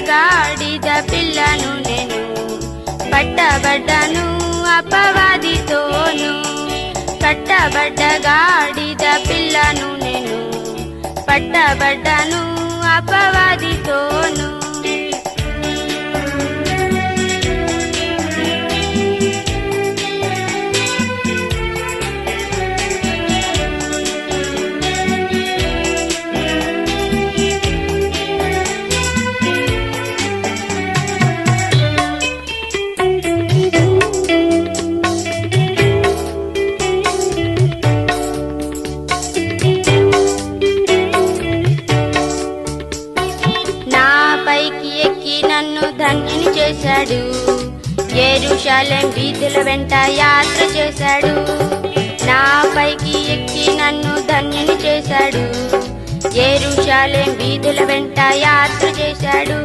గాడిద పిల్లను నేను పట్టబడ్డను అపవాదితోను కట్టబడ్డ గాడిద పిల్లను నేను పట్టబడ్డను అపవాదితోను పైకి ఎక్కి నన్ను ధన్యుని చేశాడు యెరూషలేం వీధుల వెంట యాత్ర చేశాడు నా పైకి ఎక్కి నన్ను ధన్యుని చేశాడు యెరూషలేం వీధుల వెంట యాత్ర చేశాడు